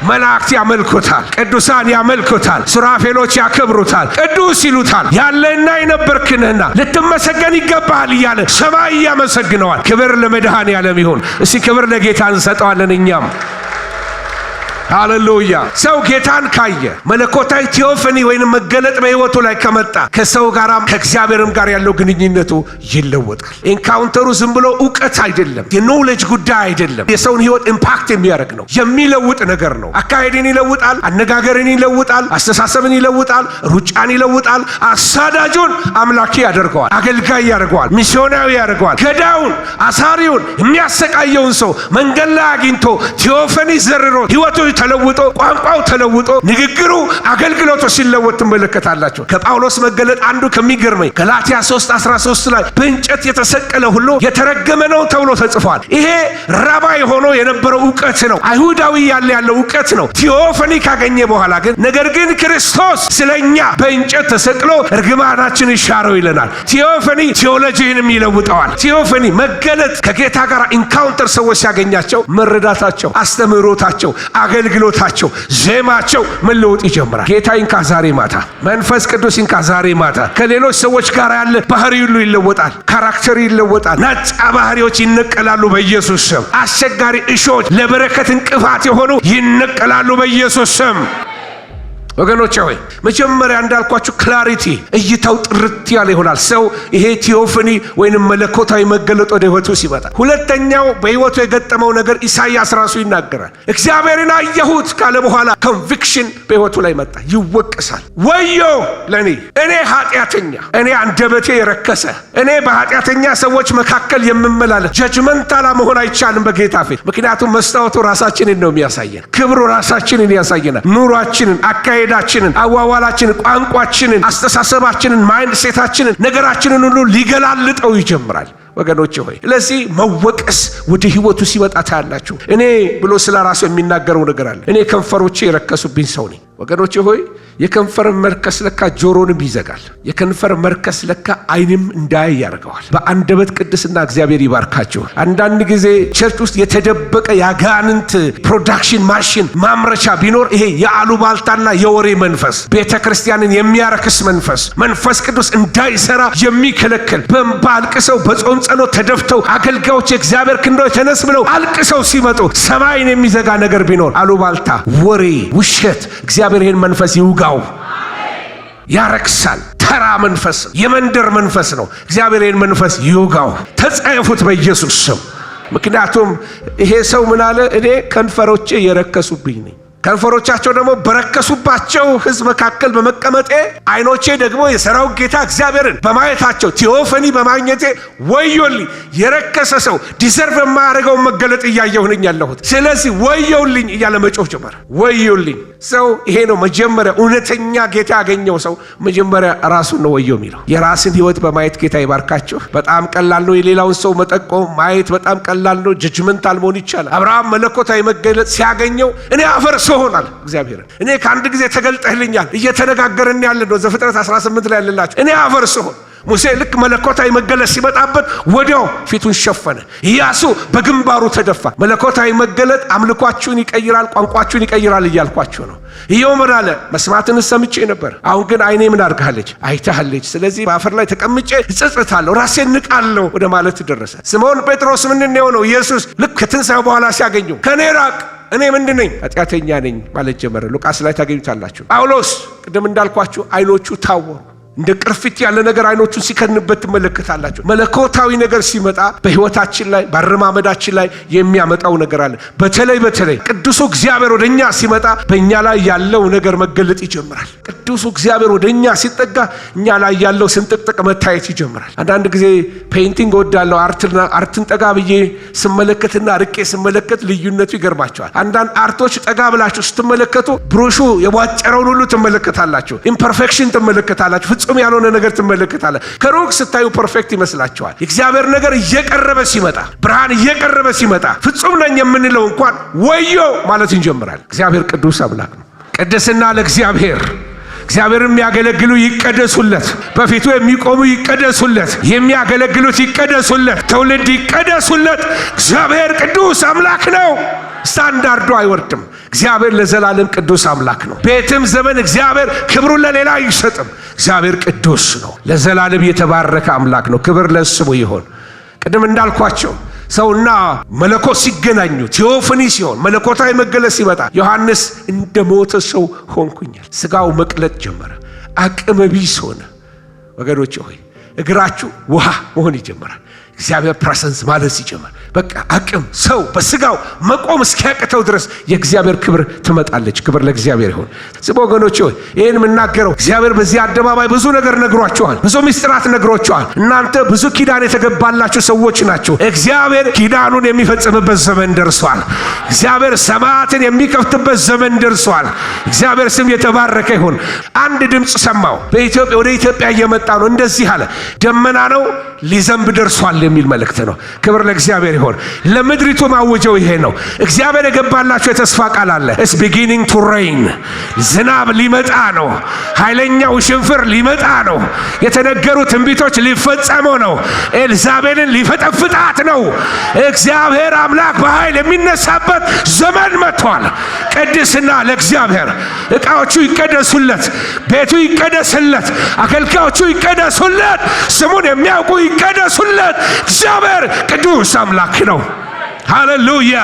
መላእክት ያመልኩታል፣ ቅዱሳን ያመልኩታል፣ ሱራፌሎች ያከብሩታል፣ ቅዱስ ይሉታል። ያለና የነበርክንህና ልትመሰገን ይገባሃል እያለ ሰማይ ያመሰግነዋል። ክብር ለመድኃኔዓለም ይሁን። እስቲ ክብር ለጌታ እንሰጠዋለን እኛም። ሃሌሉያ። ሰው ጌታን ካየ መለኮታዊ ቴዎፈኒ ወይንም መገለጥ በሕይወቱ ላይ ከመጣ ከሰው ጋራም ከእግዚአብሔርም ጋር ያለው ግንኙነቱ ይለወጣል። ኤንካውንተሩ ዝም ብሎ እውቀት አይደለም፣ የኖሌጅ ጉዳይ አይደለም። የሰውን ሕይወት ኢምፓክት የሚያደርግ ነው፣ የሚለውጥ ነገር ነው። አካሄድን ይለውጣል፣ አነጋገርን ይለውጣል፣ አስተሳሰብን ይለውጣል፣ ሩጫን ይለውጣል። አሳዳጁን አምላኪ ያደርገዋል፣ አገልጋይ ያደርገዋል፣ ሚስዮናዊ ያደርገዋል። ገዳዩን፣ አሳሪውን፣ የሚያሰቃየውን ሰው መንገድ ላይ አግኝቶ ቴዎፈኒ ዘርሮ ሕይወቱ ተለውጦ፣ ቋንቋው ተለውጦ፣ ንግግሩ፣ አገልግሎቱ ሲለወጥ ትመለከታላችሁ። ከጳውሎስ መገለጥ አንዱ ከሚገርመኝ ገላትያ 3:13 ላይ በእንጨት የተሰቀለ ሁሉ የተረገመ ነው ተብሎ ተጽፏል። ይሄ ራባይ ሆኖ የነበረው እውቀት ነው፣ አይሁዳዊ ያለው እውቀት ነው። ቴዎፈኒ ካገኘ በኋላ ግን ነገር ግን ክርስቶስ ስለኛ በእንጨት ተሰቅሎ እርግማናችን ይሻረው ይለናል። ቴዎፈኒ ቴዎሎጂንም ይለውጠዋል። ቴዎፈኒ መገለጥ ከጌታ ጋር ኢንካውንተር ሰዎች ሲያገኛቸው መረዳታቸው፣ አስተምህሮታቸው፣ አገልግሎታቸው፣ ዜማቸው መለወጥ ይጀምራል። ጌታ ይንካ ዛሬ ማታ፣ መንፈስ ቅዱስ ይንካ ዛሬ ማታ። ከሌሎች ሰዎች ጋር ያለ ባህሪ ሁሉ ይለወጣል። ካራክተር ይለወጣል። ነጻ ባህሪዎች ይነቀላሉ በኢየሱስ ስም። አስቸጋሪ እሾች፣ ለበረከት እንቅፋት የሆኑ ይነቀላሉ በኢየሱስ ስም። ወገኖቼ ሆይ መጀመሪያ እንዳልኳችሁ ክላሪቲ እይታው ጥርት ያለ ይሆናል። ሰው ይሄ ቲዮፍኒ ወይንም መለኮታዊ መገለጥ ወደ ህይወቱ ሲመጣ። ሁለተኛው በህይወቱ የገጠመው ነገር ኢሳይያስ ራሱ ይናገራል። እግዚአብሔርን አየሁት ካለ በኋላ ኮንቪክሽን በህይወቱ ላይ መጣ። ይወቅሳል። ወዮ ለኔ እኔ ኃጢአተኛ፣ እኔ አንደበቴ የረከሰ፣ እኔ በኃጢአተኛ ሰዎች መካከል የምመላለስ። ጀጅመንታል መሆን አይቻልም በጌታ ፊት። ምክንያቱም መስታወቱ ራሳችንን ነው የሚያሳየን። ክብሩ ራሳችንን ያሳየናል። ኑሯችንን፣ አካሄዳችንን፣ አዋዋላችንን፣ ቋንቋችንን፣ አስተሳሰባችንን፣ ማይንድ ሴታችንን፣ ነገራችንን ሁሉ ሊገላልጠው ይጀምራል። ወገኖቼ ሆይ ስለዚህ መወቀስ ወደ ህይወቱ ሲመጣ ታያላችሁ። እኔ ብሎ ስለ ራሱ የሚናገረው ነገር አለ። እኔ ከንፈሮቼ የረከሱብኝ ሰው ነኝ። ወገኖቼ ሆይ የከንፈር መርከስ ለካ ጆሮንም ይዘጋል። የከንፈር መርከስ ለካ አይንም እንዳያይ ያደርገዋል። በአንደበት ቅድስና እግዚአብሔር ይባርካችሁ። አንዳንድ ጊዜ ቸርች ውስጥ የተደበቀ ያጋንንት ፕሮዳክሽን ማሽን ማምረቻ ቢኖር ይሄ የአሉባልታና የወሬ መንፈስ፣ ቤተ ክርስቲያንን የሚያረክስ መንፈስ፣ መንፈስ ቅዱስ እንዳይሰራ የሚከለክል በእንባ አልቅሰው በጾም ጸሎት ተደፍተው አገልጋዮች የእግዚአብሔር ክንዶች ተነስ ብለው አልቅሰው ሲመጡ ሰማይን የሚዘጋ ነገር ቢኖር አሉባልታ፣ ወሬ፣ ውሸት። እግዚአብሔር ይህን መንፈስ ይውጋው። ያረክሳል። ተራ መንፈስ፣ የመንደር መንፈስ ነው። እግዚአብሔር ይህን መንፈስ ይውጋው። ተጸየፉት በኢየሱስ ስም። ምክንያቱም ይሄ ሰው ምን አለ? እኔ ከንፈሮቼ የረከሱብኝ ነኝ። ከንፈሮቻቸው ደግሞ በረከሱባቸው ሕዝብ መካከል በመቀመጤ አይኖቼ ደግሞ የሰራዊት ጌታ እግዚአብሔርን በማየታቸው ቲዮፈኒ በማግኘቴ ወዮልኝ። የረከሰ ሰው ዲዘርቭ የማያደርገውን መገለጥ እያየሁ ነኝ ያለሁት። ስለዚህ ወዮልኝ እያለ መጮህ ጀመረ። ወዮልኝ። ሰው ይሄ ነው መጀመሪያ እውነተኛ ጌታ ያገኘው ሰው መጀመሪያ ራሱን ነው ወዮ የሚለው። የራስን ህይወት በማየት ጌታ ይባርካችሁ። በጣም ቀላል ነው። የሌላውን ሰው መጠቆም ማየት በጣም ቀላል ነው። ጀጅመንታል መሆን ይቻላል። አብርሃም መለኮታዊ መገለጥ ሲያገኘው እኔ አፈርስ ሆናል እግዚአብሔር እኔ ከአንድ ጊዜ ተገልጠህልኛል እየተነጋገርን ያለ ነው። ዘፍጥረት 18 ላይ ያለላችሁ እኔ አፈርስ ሆን። ሙሴ ልክ መለኮታዊ መገለጥ ሲመጣበት ወዲያው ፊቱን ሸፈነ። ኢያሱ በግንባሩ ተደፋ። መለኮታዊ መገለጥ አምልኳችሁን ይቀይራል፣ ቋንቋችሁን ይቀይራል እያልኳችሁ ነው። ኢዮብ ምን አለ? መስማትን ሰምቼ ነበር፣ አሁን ግን አይኔ ምን አድርጋለች? አይታለች። ስለዚህ በአፈር ላይ ተቀምጬ እጸጸታለሁ፣ ራሴን ንቃለሁ ወደ ማለት ደረሰ። ስምዖን ጴጥሮስ ምንድን ነው የሆነው? ኢየሱስ ልክ ከትንሣኤው በኋላ ሲያገኘው ከኔ ራቅ እኔ ምንድን ነኝ? ኃጢአተኛ ነኝ ማለት ጀመረ። ሉቃስ ላይ ታገኙታላችሁ። ጳውሎስ ቅድም እንዳልኳችሁ አይኖቹ ታወሩ። እንደ ቅርፊት ያለ ነገር አይኖቹን ሲከድንበት ትመለከታላችሁ። መለኮታዊ ነገር ሲመጣ በህይወታችን ላይ በአረማመዳችን ላይ የሚያመጣው ነገር አለ። በተለይ ቅዱሱ እግዚአብሔር ወደኛ ሲመጣ በእኛ ላይ ያለው ነገር መገለጥ ይጀምራል። ቅዱሱ እግዚአብሔር ወደኛ ሲጠጋ እኛ ላይ ያለው ስንጥቅጥቅ መታየት ይጀምራል። አንዳንድ ጊዜ ፔይንቲንግ ወዳለው አርትን ጠጋ ብዬ ስመለከትና ርቄ ስመለከት ልዩነቱ ይገርማቸዋል። አንዳንድ አርቶች ጠጋ ብላችሁ ስትመለከቱ ብሩሹ የቧጨረውን ሁሉ ትመለከታላችሁ። ኢምፐርፌክሽን ትመለከታላችሁ። ፍጹም ያልሆነ ነገር ትመለከታለ። ከሩቅ ስታዩ ፐርፌክት ይመስላችኋል። የእግዚአብሔር ነገር እየቀረበ ሲመጣ፣ ብርሃን እየቀረበ ሲመጣ ፍጹም ነኝ የምንለው እንኳን ወዮ ማለት እንጀምራለን። እግዚአብሔር ቅዱስ አምላክ ነው። ቅድስና ለእግዚአብሔር። እግዚአብሔርን የሚያገለግሉ ይቀደሱለት፣ በፊቱ የሚቆሙ ይቀደሱለት፣ የሚያገለግሉት ይቀደሱለት፣ ትውልድ ይቀደሱለት። እግዚአብሔር ቅዱስ አምላክ ነው። ስታንዳርዱ አይወርድም። እግዚአብሔር ለዘላለም ቅዱስ አምላክ ነው። ቤትም ዘመን እግዚአብሔር ክብሩን ለሌላ አይሰጥም። እግዚአብሔር ቅዱስ ነው። ለዘላለም የተባረከ አምላክ ነው። ክብር ለስሙ ይሆን። ቅድም እንዳልኳቸው ሰውና መለኮት ሲገናኙ ቲዮፍኒ ሲሆን መለኮታዊ መገለጥ ሲመጣ ዮሐንስ እንደ ሞተ ሰው ሆንኩኛል። ስጋው መቅለጥ ጀመረ። አቅመ ቢስ ሆነ። ወገኖቼ ሆይ እግራችሁ ውሃ መሆን ይጀምራል። እግዚአብሔር ፕሬዘንስ ማለት ሲጀምር በቃ አቅም ሰው በስጋው መቆም እስኪያቅተው ድረስ የእግዚአብሔር ክብር ትመጣለች። ክብር ለእግዚአብሔር ይሁን። ስለ ወገኖቼ ሆይ ይህን የምናገረው እግዚአብሔር በዚህ አደባባይ ብዙ ነገር ነግሯችኋል፣ ብዙ ምስጢራት ነግሯችኋል። እናንተ ብዙ ኪዳን የተገባላችሁ ሰዎች ናቸው። እግዚአብሔር ኪዳኑን የሚፈጽምበት ዘመን ደርሷል። እግዚአብሔር ሰማያትን የሚከፍትበት ዘመን ደርሷል። እግዚአብሔር ስም የተባረከ ይሁን። አንድ ድምፅ ሰማው። ወደ ኢትዮጵያ እየመጣ ነው። እንደዚህ አለ፣ ደመና ነው ሊዘንብ ደርሷል የሚል መልእክት ነው። ክብር ለእግዚአብሔር ይሁን። ለምድሪቱ ማወጀው ይሄ ነው። እግዚአብሔር የገባላችሁ የተስፋ ቃል አለ። it's beginning to rain። ዝናብ ሊመጣ ነው። ኃይለኛው ሽንፍር ሊመጣ ነው። የተነገሩ ትንቢቶች ሊፈጸሙ ነው። ኤልዛቤልን ሊፈጠፍጣት ነው። እግዚአብሔር አምላክ በኃይል የሚነሳበት ዘመን መጥቷል። ቅድስና ለእግዚአብሔር። ዕቃዎቹ ይቀደሱለት፣ ቤቱ ይቀደስለት፣ አገልጋዮቹ ይቀደሱለት፣ ስሙን የሚያውቁ ይቀደሱለት። እግዚአብሔር ቅዱስ አምላክ ነው። ሃሌሉያ።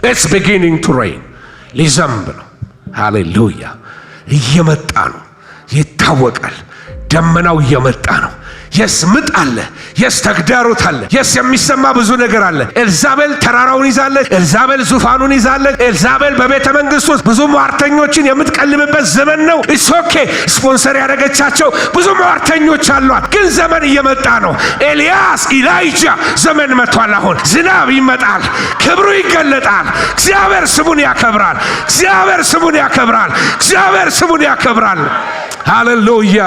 It's beginning to rain. ሊዘንብ ነው። ሃሌሉያ። እየመጣ ነው፣ ይታወቃል። ደመናው እየመጣ ነው። የስ ምጥ አለ፣ የስ ተግዳሮት አለ፣ የስ የሚሰማ ብዙ ነገር አለ። ኤልዛቤል ተራራውን ይዛለች፣ ኤልዛቤል ዙፋኑን ይዛለች። ኤልዛቤል በቤተ መንግስት ውስጥ ብዙ ሟርተኞችን የምትቀልምበት ዘመን ነው። ኢትስ ኦኬ። ስፖንሰር ያደረገቻቸው ብዙ ሟርተኞች አሏት፣ ግን ዘመን እየመጣ ነው። ኤልያስ፣ ኢላይጃ ዘመን መጥቷል። አሁን ዝናብ ይመጣል፣ ክብሩ ይገለጣል። እግዚአብሔር ስሙን ያከብራል፣ እግዚአብሔር ስሙን ያከብራል፣ እግዚአብሔር ስሙን ያከብራል። ሃሌሉያ።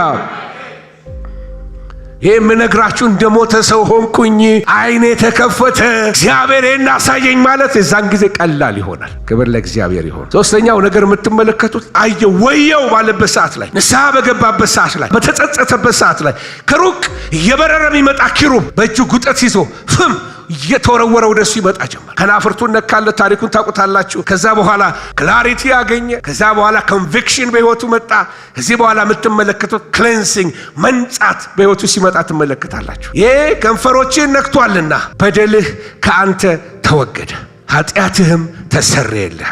ይህ የምነግራችሁ እንደሞተ ሰው ሆንኩኝ፣ አይኔ ተከፈተ፣ እግዚአብሔር ይህን አሳየኝ ማለት የዛን ጊዜ ቀላል ይሆናል። ክብር ለእግዚአብሔር ይሆን። ሶስተኛው ነገር የምትመለከቱት አየው ወየው ባለበት ሰዓት ላይ፣ ንስሐ በገባበት ሰዓት ላይ፣ በተጸጸተበት ሰዓት ላይ ከሩቅ እየበረረ የሚመጣ ኪሩብ በእጁ ጉጠት ይዞ ፍም እየተወረወረ ወደሱ ይመጣ ጀመር። ከናፍርቱን ነካለ። ታሪኩን ታውቁታላችሁ። ከዛ በኋላ ክላሪቲ ያገኘ። ከዛ በኋላ ኮንቪክሽን በህይወቱ መጣ። ከዚህ በኋላ የምትመለከቱት ክሌንሲንግ መንጻት በህይወቱ ሲመጣ ትመለከታላችሁ። ይሄ ከንፈሮችን ነክቷልና በደልህ ከአንተ ተወገደ፣ ኃጢአትህም ተሰረየልህ።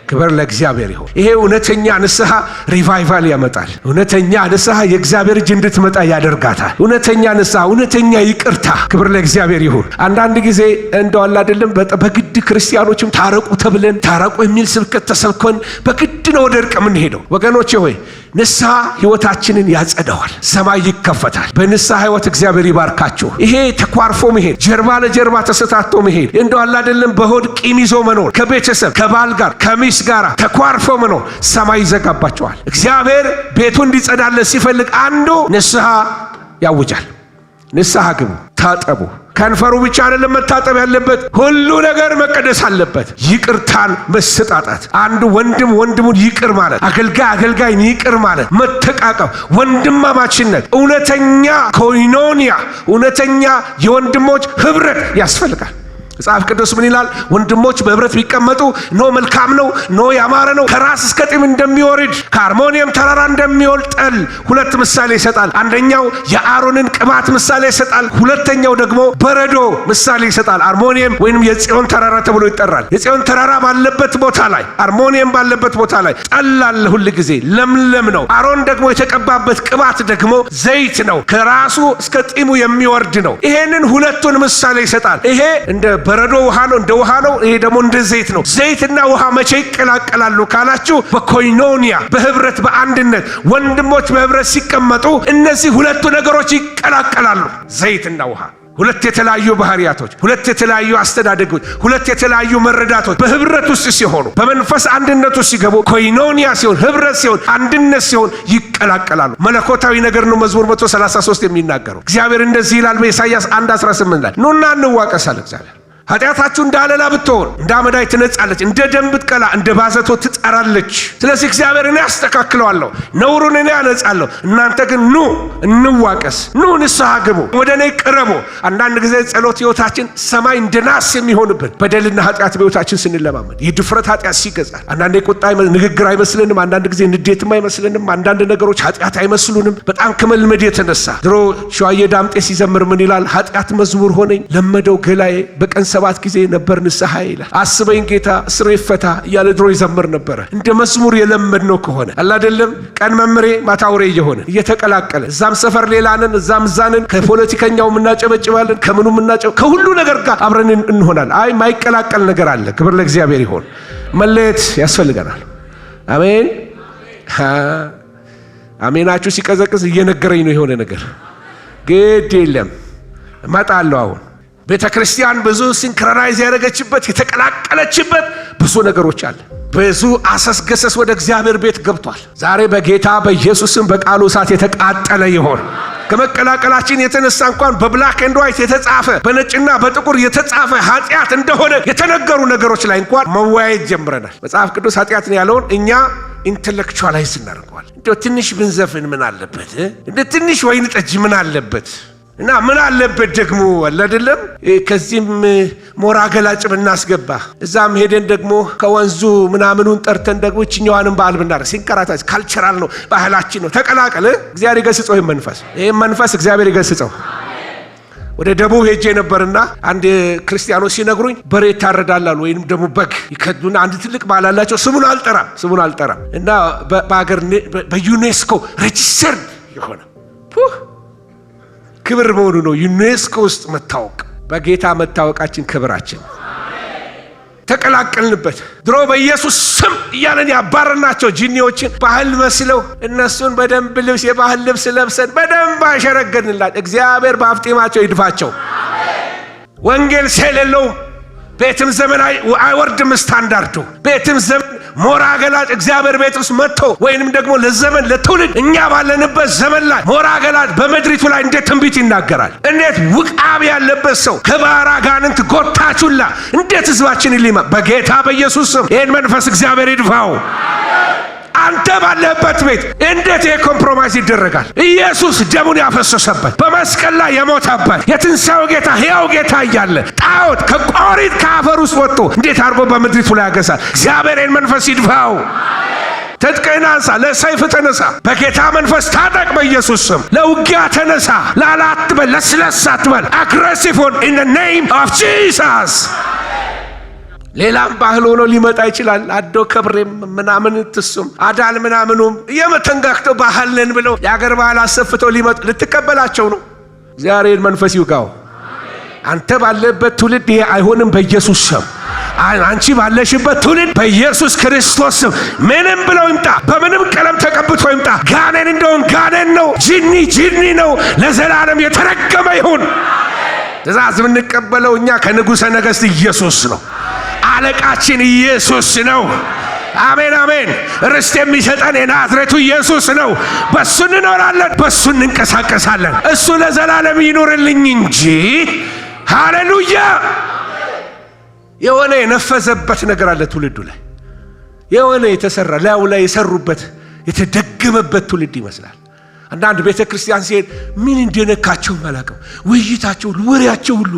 ክብር ለእግዚአብሔር ይሁን። ይሄ እውነተኛ ንስሐ ሪቫይቫል ያመጣል። እውነተኛ ንስሐ የእግዚአብሔር እጅ እንድትመጣ ያደርጋታል። እውነተኛ ንስሐ፣ እውነተኛ ይቅርታ። ክብር ለእግዚአብሔር ይሁን። አንዳንድ ጊዜ እንደው አለ አይደለም በግድ ክርስቲያኖችም ታረቁ ተብለን ታረቁ የሚል ስብከት ተሰብከን በግድ ነው ወደ እርቅ የምንሄደው። ወገኖቼ ሆይ ንስሐ ህይወታችንን ያጸዳዋል። ሰማይ ይከፈታል። በንስሐ ህይወት እግዚአብሔር ይባርካችሁ። ይሄ ተኳርፎ መሄድ፣ ጀርባ ለጀርባ ተሰታቶ መሄድ፣ እንደው አለ አይደለም በሆድ ቂም ይዞ መኖር፣ ከቤተሰብ ከባል ጋር ከሚስ ጋር ተኳርፎ መኖር ሰማይ ይዘጋባቸዋል። እግዚአብሔር ቤቱ እንዲጸዳለት ሲፈልግ አንዱ ንስሐ ያውጃል። ንስሐ ግቡ፣ ታጠቡ። ከንፈሩ ብቻ አይደለም መታጠብ ያለበት፣ ሁሉ ነገር መቀደስ አለበት። ይቅርታን መሰጣጣት፣ አንዱ ወንድም ወንድሙን ይቅር ማለት፣ አገልጋይ አገልጋይን ይቅር ማለት፣ መተቃቀፍ፣ ወንድማማችነት፣ እውነተኛ ኮይኖኒያ፣ እውነተኛ የወንድሞች ህብረት ያስፈልጋል። መጽሐፍ ቅዱስ ምን ይላል? ወንድሞች በህብረት ቢቀመጡ ኖ መልካም ነው፣ ኖ ያማረ ነው። ከራስ እስከ ጢም እንደሚወርድ ከአርሞኒየም ተራራ እንደሚወልድ ጠል ሁለት ምሳሌ ይሰጣል። አንደኛው የአሮንን ቅባት ምሳሌ ይሰጣል። ሁለተኛው ደግሞ በረዶ ምሳሌ ይሰጣል። አርሞኒየም ወይንም የጽዮን ተራራ ተብሎ ይጠራል። የጽዮን ተራራ ባለበት ቦታ ላይ፣ አርሞኒየም ባለበት ቦታ ላይ ጠል አለ፣ ሁል ጊዜ ለምለም ነው። አሮን ደግሞ የተቀባበት ቅባት ደግሞ ዘይት ነው፣ ከራሱ እስከ ጢሙ የሚወርድ ነው። ይሄንን ሁለቱን ምሳሌ ይሰጣል። ይሄ እንደ በረዶ ውሃ ነው፣ እንደ ውሃ ነው። ይሄ ደግሞ እንደ ዘይት ነው። ዘይትና ውሃ መቼ ይቀላቀላሉ ካላችሁ፣ በኮይኖኒያ በህብረት በአንድነት ወንድሞች በህብረት ሲቀመጡ እነዚህ ሁለቱ ነገሮች ይቀላቀላሉ። ዘይትና ውሃ ሁለት የተለያዩ ባህሪያቶች፣ ሁለት የተለያዩ አስተዳደጎች፣ ሁለት የተለያዩ መረዳቶች በህብረት ውስጥ ሲሆኑ፣ በመንፈስ አንድነቱ ሲገቡ፣ ኮይኖኒያ ሲሆን፣ ህብረት ሲሆን፣ አንድነት ሲሆን ይቀላቀላሉ። መለኮታዊ ነገር ነው። መዝሙር 133 የሚናገረው እግዚአብሔር እንደዚህ ይላል በኢሳይያስ 1:18 ላይ ኑና እንዋቀሳል። እግዚአብሔር ኃጢአታችሁ እንደ አለላ ብትሆን እንደ አመዳይ ትነጻለች፣ እንደ ደም ብትቀላ እንደ ባዘቶ ትጠራለች። ስለዚህ እግዚአብሔር እኔ አስተካክለዋለሁ፣ ነውሩን እኔ አነጻለሁ። እናንተ ግን ኑ እንዋቀስ፣ ኑ ንስሐ ግቡ፣ ወደ እኔ ቅረቡ። አንዳንድ ጊዜ ጸሎት ህይወታችን ሰማይ እንደ ናስ የሚሆንብን በደልና ኃጢአት በህይወታችን ስንለማመድ፣ የድፍረት ኃጢአት ሲገዛል። አንዳንዴ ቁጣ ንግግር አይመስልንም፣ አንዳንድ ጊዜ ንዴትም አይመስልንም፣ አንዳንድ ነገሮች ኃጢአት አይመስሉንም። በጣም ከመልመድ የተነሳ ድሮ ሸዋዬ ዳምጤ ሲዘምር ምን ይላል? ኃጢአት መዝሙር ሆነኝ ለመደው ገላዬ በቀን 7 ጊዜ ነበር ንስሐ ይላል። አስበኝ ጌታ እስሬ ይፈታ እያለ ድሮ ይዘምር ነበረ። እንደ መዝሙር የለመድነው ከሆነ አለ አይደለም ቀን መምሬ ማታ አውሬ እየሆነ እየተቀላቀለ እዛም ሰፈር ሌላንን እዛም ዛንን ከፖለቲከኛው እናጨበጭባለን፣ ከምኑ ከሁሉ ነገር ጋር አብረን እንሆናለን። አይ ማይቀላቀል ነገር አለ። ክብር ለእግዚአብሔር ይሁን። መለየት ያስፈልገናል። አሜን። አሜናችሁ ሲቀዘቅዝ እየነገረኝ ነው የሆነ ነገር ግድ የለም እመጣለሁ። አሁን ቤተ ክርስቲያን ብዙ ሲንክሮናይዝ ያደረገችበት የተቀላቀለችበት ብዙ ነገሮች አለ። ብዙ አሰስገሰስ ወደ እግዚአብሔር ቤት ገብቷል። ዛሬ በጌታ በኢየሱስም በቃሉ እሳት የተቃጠለ ይሆን። ከመቀላቀላችን የተነሳ እንኳን በብላክ ኤንድ ዋይት የተጻፈ በነጭና በጥቁር የተጻፈ ኃጢአት እንደሆነ የተነገሩ ነገሮች ላይ እንኳን መወያየት ጀምረናል። መጽሐፍ ቅዱስ ኃጢአትን ያለውን እኛ ኢንተሌክቹዋላይዝ እናደርገዋል። እንደው ትንሽ ብንዘፍን ምን አለበት? እንደ ትንሽ ወይን ጠጅ ምን አለበት? እና ምን አለበት ደግሞ አይደለም ከዚህም ሞራ ገላጭ ብናስገባ እዛም ሄደን ደግሞ ከወንዙ ምናምኑን ጠርተን ደግሞ እኛዋንም በዓል ብናደርግ ሲንከራታች ካልቸራል ነው ባህላችን ነው። ተቀላቀለ። እግዚአብሔር ይገስጸው። ይሄን መንፈስ እግዚአብሔር ይገስጸው። ወደ ደቡብ ሄጄ ነበርና አንድ ክርስቲያኖች ሲነግሩኝ በሬ ታረዳላሉ ወይንም ደግሞ በግ ይከዱና አንድ ትልቅ በዓል አላቸው። ስሙን አልጠራም እና በአገር በዩኔስኮ ሬጂስተርድ የሆነ ክብር መሆኑ ነው። ዩኔስኮ ውስጥ መታወቅ፣ በጌታ መታወቃችን ክብራችን። ተቀላቀልንበት። ድሮ በኢየሱስ ስም እያለን ያባረናቸው ጂኒዎችን ባህል መስለው እነሱን በደንብ ልብስ የባህል ልብስ ለብሰን በደንብ አሸረገድንላቸው። እግዚአብሔር በአፍጢማቸው ይድፋቸው። ወንጌል ስለሌለው ቤትም ዘመን አይወርድም ስታንዳርዱ። ቤትም ዘመን ሞራ ገላጭ እግዚአብሔር ቤት ውስጥ መጥቶ ወይንም ደግሞ ለዘመን ለትውልድ እኛ ባለንበት ዘመን ላይ ሞራ ገላጭ በመድሪቱ ላይ እንዴት ትንቢት ይናገራል? እንዴት ውቃብ ያለበት ሰው ከባራ ጋንንት ጎታቹላ እንዴት ህዝባችን ይሊማ። በጌታ በኢየሱስ ስም ይህን መንፈስ እግዚአብሔር ይድፋው። አንተ ባለበት ቤት እንዴት የኮምፕሮማይዝ ይደረጋል? ኢየሱስ ደሙን ያፈሰሰበት በመስቀል ላይ የሞተበት የትንሣኤው ጌታ ሕያው ጌታ እያለ ጣዖት ከቆሪት ከአፈር ውስጥ ወጥቶ እንዴት አድርጎ በምድሪቱ ላይ ያገሳል? እግዚአብሔር መንፈስ ይድፋው። ትጥቅህን አንሳ፣ ለሰይፍ ተነሳ፣ በጌታ መንፈስ ታጠቅ። በኢየሱስ ስም ለውጊያ ተነሳ። ላላ አትበል፣ ለስለስ አትበል። አግሬሲቭ ሆን ኢን ዘ ኔም ኦፍ ጂሰስ። ሌላም ባህል ሆኖ ሊመጣ ይችላል። አዶ ከብሬም ምናምን ትሱም አዳል ምናምኑም የመተንጋክተው ባህል ነን ብለው የአገር ባህል አሰፍተው ሊመጡ ልትቀበላቸው ነው። እግዚአብሔር መንፈስ ይውጋው። አንተ ባለበት ትውልድ ይሄ አይሆንም በኢየሱስ ስም። አንቺ ባለሽበት ትውልድ በኢየሱስ ክርስቶስ ስም ምንም ብለው ይምጣ፣ በምንም ቀለም ተቀብቶ ይምጣ፣ ጋኔን እንደሆን ጋኔን ነው፣ ጂኒ ነው፣ ለዘላለም የተረገመ ይሁን። ትእዛዝ የምንቀበለው እኛ ከንጉሠ ነገሥት ኢየሱስ ነው። አለቃችን ኢየሱስ ነው። አሜን አሜን። ርስት የሚሰጠን የናዝሬቱ ኢየሱስ ነው። በሱ እንኖራለን፣ በሱ እንንቀሳቀሳለን። እሱ ለዘላለም ይኖርልኝ እንጂ ሃሌሉያ። የሆነ የነፈዘበት ነገር አለ ትውልዱ ላይ፣ የሆነ የተሰራ ላዩ ላይ የሰሩበት የተደገመበት ትውልድ ይመስላል። አንዳንድ ቤተ ክርስቲያን ሲሄድ ምን እንደነካቸው ማላቀው ውይይታቸው ሁሉ ወሬያቸው ሁሉ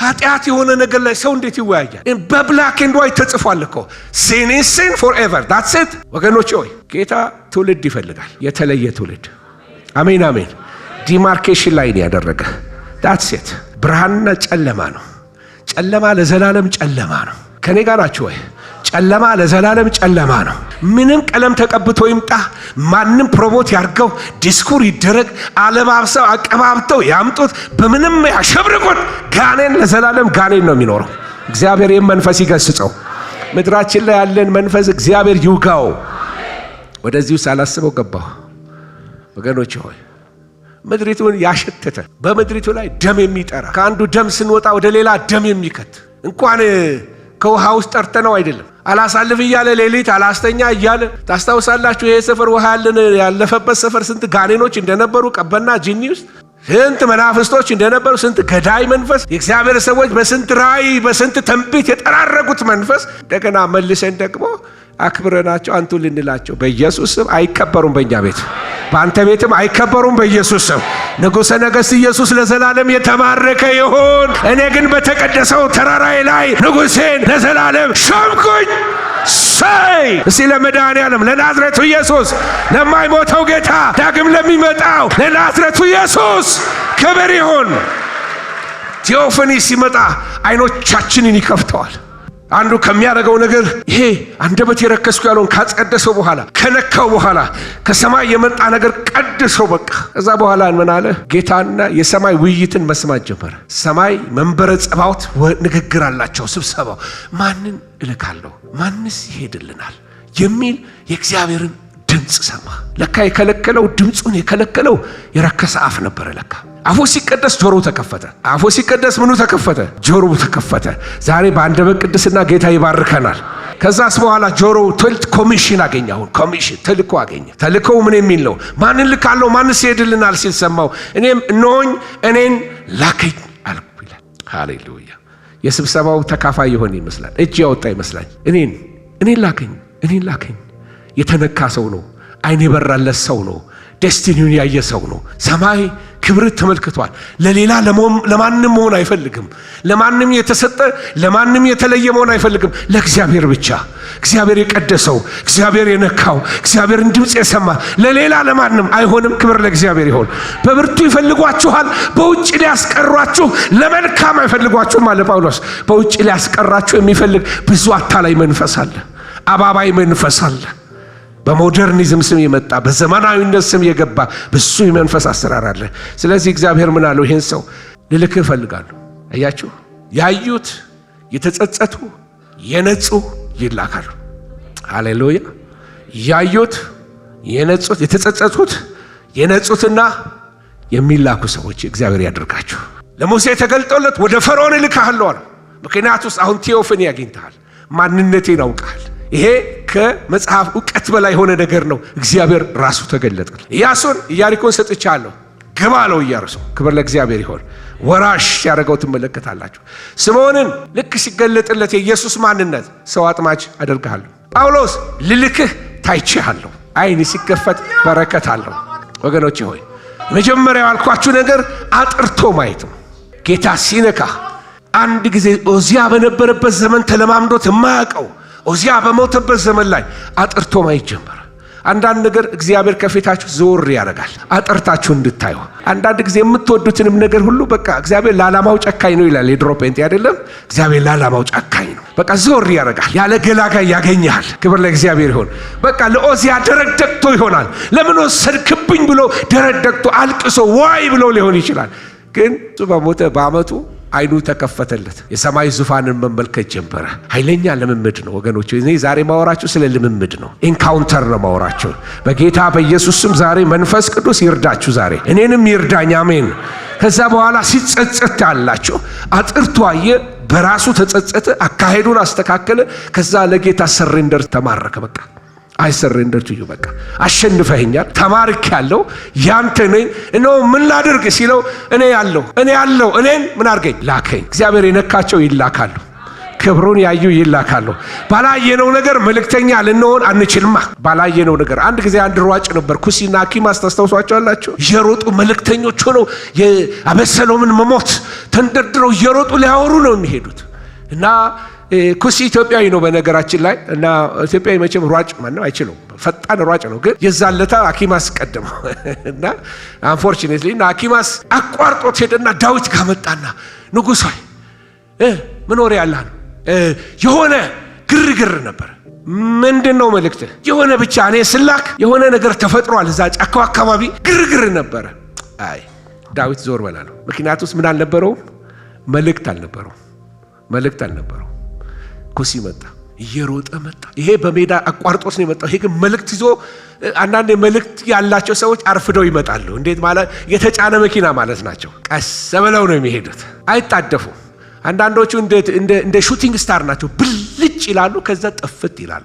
ኃጢአት የሆነ ነገር ላይ ሰው እንዴት ይወያያል? በብላክ ኤንድ ዋይት ተጽፏል እኮ sin is sin forever that's it። ወገኖች ሆይ ጌታ ትውልድ ይፈልጋል፣ የተለየ ትውልድ። አሜን አሜን። ዲማርኬሽን ላይ ነው ያደረገ that's it። ብርሃንና ጨለማ ነው። ጨለማ ለዘላለም ጨለማ ነው። ከኔ ጋር ናችሁ ወይ? ጨለማ ለዘላለም ጨለማ ነው። ምንም ቀለም ተቀብቶ ይምጣ፣ ማንም ፕሮሞት ያርገው፣ ዲስኩር ይደረግ፣ አለባብሰው አቀባብተው ያምጡት፣ በምንም ያሸብርቁት፣ ጋኔን ለዘላለም ጋኔን ነው የሚኖረው። እግዚአብሔር ይህን መንፈስ ይገስጸው። ምድራችን ላይ ያለን መንፈስ እግዚአብሔር ይውጋው። ወደዚሁ ሳላስበው ገባሁ። ወገኖች ሆይ ምድሪቱን ያሸተተ በምድሪቱ ላይ ደም የሚጠራ ከአንዱ ደም ስንወጣ ወደ ሌላ ደም የሚከት እንኳን ከውሃ ውስጥ ጠርተነው አይደለም አላሳልፍ እያለ ሌሊት አላስተኛ እያለ ታስታውሳላችሁ? ይሄ ሰፈር ውሃ ያለፈበት ሰፈር ስንት ጋኔኖች እንደነበሩ፣ ቀበና ጂኒ ውስጥ ስንት መናፍስቶች እንደነበሩ፣ ስንት ገዳይ መንፈስ፣ የእግዚአብሔር ሰዎች በስንት ራእይ በስንት ትንቢት የጠራረጉት መንፈስ እንደገና መልሰን ደግሞ አክብረናቸው አንቱ ልንላቸው በኢየሱስ ስም አይከበሩም። በእኛ ቤት በአንተ ቤትም አይከበሩም በኢየሱስ ስም። ንጉሠ ነገሥት ኢየሱስ ለዘላለም የተባረከ ይሁን። እኔ ግን በተቀደሰው ተራራዬ ላይ ንጉሴን ለዘላለም ሾምኩኝ። ሰይ እስቲ ለመድኃኔዓለም ለናዝሬቱ ኢየሱስ ለማይሞተው ጌታ ዳግም ለሚመጣው ለናዝሬቱ ኢየሱስ ክብር ይሁን። ቴዎፈኒ ሲመጣ አይኖቻችንን ይከፍተዋል። አንዱ ከሚያደርገው ነገር ይሄ አንደበት የረከስኩ ያለውን ካጸደሰው በኋላ ከነካው በኋላ ከሰማይ የመጣ ነገር ቀድሰው በቃ ከዛ በኋላ ምን አለ? ጌታና የሰማይ ውይይትን መስማት ጀመረ። ሰማይ መንበረ ጸባዖት ንግግር አላቸው። ስብሰባው ማንን እልካለሁ ማንስ ይሄድልናል የሚል የእግዚአብሔርን ድምፅ ሰማ። ለካ የከለከለው ድምፁን የከለከለው የረከሰ አፍ ነበረ። ለካ አፉ ሲቀደስ ጆሮው ተከፈተ። አፉ ሲቀደስ ምኑ ተከፈተ? ጆሮው ተከፈተ። ዛሬ በአንደበት ቅድስና ጌታ ይባርከናል። ከዛስ በኋላ ጆሮው ኮሚሽን አገኘ። አሁን ኮሚሽን ተልኮ አገኘ። ተልኮው ምን የሚል ነው? ማንን ልካለሁ ማንስ ይሄድልናል ሲል ሰማው። እኔም እነሆኝ እኔን ላከኝ አልኩ ይላል። ሃሌሉያ። የስብሰባው ተካፋይ ይሆን ይመስላል። እጅ ያወጣ ይመስላል። እኔን ላከኝ። የተነካ ሰው ነው። አይን የበራለት ሰው ነው። ዴስቲኒውን ያየ ሰው ነው። ሰማይ ክብር ተመልክቷል። ለሌላ ለማንም መሆን አይፈልግም። ለማንም የተሰጠ ለማንም የተለየ መሆን አይፈልግም። ለእግዚአብሔር ብቻ። እግዚአብሔር የቀደሰው፣ እግዚአብሔር የነካው፣ እግዚአብሔርን ድምፅ የሰማ ለሌላ ለማንም አይሆንም። ክብር ለእግዚአብሔር ይሁን። በብርቱ ይፈልጓችኋል፣ በውጭ ሊያስቀሯችሁ፣ ለመልካም አይፈልጓችሁም አለ ጳውሎስ። በውጭ ሊያስቀራችሁ የሚፈልግ ብዙ አታላይ መንፈስ አለ፣ አባባይ መንፈስ አለ። በሞደርኒዝም ስም የመጣ በዘመናዊነት ስም የገባ ብዙ የመንፈስ አሰራር አለ። ስለዚህ እግዚአብሔር ምን አለው? ይሄን ሰው ልልክህ እፈልጋለሁ። አያችሁ፣ ያዩት የተጸጸቱ የነጹ ይላካሉ። ሃሌሉያ! ያዩት የነጹት የተጸጸቱት የነጹትና የሚላኩ ሰዎች እግዚአብሔር ያደርጋችሁ። ለሙሴ ተገልጦለት ወደ ፈርዖን እልክሃለሁ አለ። ምክንያቱም አሁን ቴዎፍኒ ያገኝተሃል፣ ማንነቴን አውቃል። ይሄ ከመጽሐፍ ዕውቀት በላይ የሆነ ነገር ነው። እግዚአብሔር ራሱ ተገለጠል። ኢያሱን ኢያሪኮን ሰጥቻለሁ ግባ አለው ኢያሱ። ክብር ለእግዚአብሔር ይሁን። ወራሽ ያደረገው ትመለከታላችሁ። ስምዖንን ልክ ሲገለጥለት የኢየሱስ ማንነት ሰው አጥማጅ አደርግሃለሁ። ጳውሎስ ልልክህ ታይቼሃለሁ። አይን ሲከፈት በረከት አለው። ወገኖቼ ሆይ መጀመሪያው ያልኳችሁ ነገር አጥርቶ ማየት ነው። ጌታ ሲነካ አንድ ጊዜ ኦዚያ በነበረበት ዘመን ተለማምዶት የማያውቀው ኦዚያ በሞተበት ዘመን ላይ አጥርቶ ማየት ጀመረ። አንዳንድ ነገር እግዚአብሔር ከፊታችሁ ዞር ያደርጋል አጥርታችሁ እንድታዩ። አንዳንድ ጊዜ የምትወዱትንም ነገር ሁሉ በቃ እግዚአብሔር ለዓላማው ጨካኝ ነው ይላል የድሮ ጴንጤ አይደለም። እግዚአብሔር ለዓላማው ጨካኝ ነው። በቃ ዞር ያደርጋል፣ ያለ ገላጋይ ያገኛል። ክብር ለእግዚአብሔር ይሁን። በቃ ለኦዚያ ደረት ደቅቶ ይሆናል። ለምን ወሰድክብኝ ብሎ ደረት ደቅቶ አልቅሶ ዋይ ብሎ ሊሆን ይችላል። ግን እሱ በሞተ በዓመቱ አይኑ ተከፈተለት። የሰማይ ዙፋንን መመልከት ጀመረ። ኃይለኛ ልምምድ ነው ወገኖች። እኔ ዛሬ ማወራችሁ ስለ ልምምድ ነው። ኢንካውንተር ነው ማወራችሁ። በጌታ በኢየሱስ ስም ዛሬ መንፈስ ቅዱስ ይርዳችሁ። ዛሬ እኔንም ይርዳኝ። አሜን። ከዛ በኋላ ሲጸጸት ያላችሁ አጥርቶ አየ፣ በራሱ ተጸጸተ፣ አካሄዱን አስተካከለ። ከዛ ለጌታ ሰሬንደር ተማረከ። በቃ አይ ሰሬንደር ቱ ዩ፣ በቃ አሸንፈኸኛል፣ ተማርክ ያለው ያንተ ነኝ ነው። ምን ላድርግ ሲለው እኔ ያለው እኔን ምን አድርገኝ ላከኝ። እግዚአብሔር የነካቸው ይላካሉ። ክብሩን ያዩ ይላካሉ። ባላየነው ነገር መልእክተኛ ልንሆን አንችልማ። ባላየነው ነገር አንድ ጊዜ አንድ ሯጭ ነበር፣ ኩሲና አኪማስ ታስታውሷቸዋላችሁ? እየሮጡ መልእክተኞች ሆነው የአቤሴሎምን መሞት ተንደርድረው እየሮጡ ሊያወሩ ነው የሚሄዱት እና ኩሲ ኢትዮጵያዊ ነው በነገራችን ላይ። እና ኢትዮጵያዊ መቼም ሯጭ ማነው አይችለውም፣ ፈጣን ሯጭ ነው። ግን የዛለታ አኪማስ ቀደመው እና አንፎርቹኔትሊ እና አኪማስ አቋርጦት ሄደና ዳዊት ጋር መጣና ንጉሥ ሆይ ምን ወሬ ያለህ ነው? የሆነ ግርግር ነበር። ምንድነው መልእክት? የሆነ ብቻ እኔ ስላክ የሆነ ነገር ተፈጥሯል እዛ ጫካው አካባቢ ግርግር ነበረ። አይ ዳዊት ዞር በላለው። ምክንያቱም ምን አልነበረውም? መልእክት አልነበረው። ኩሲ መጣ፣ እየሮጠ መጣ። ይሄ በሜዳ አቋርጦስ ነው የመጣው። ይሄ ግን መልእክት ይዞ። አንዳንድ መልእክት ያላቸው ሰዎች አርፍደው ይመጣሉ። እንዴት ማለት? የተጫነ መኪና ማለት ናቸው። ቀስ ብለው ነው የሚሄዱት፣ አይጣደፉም። አንዳንዶቹ እንደ ሹቲንግ ስታር ናቸው። ብልጭ ይላሉ፣ ከዛ ጥፍት ይላሉ።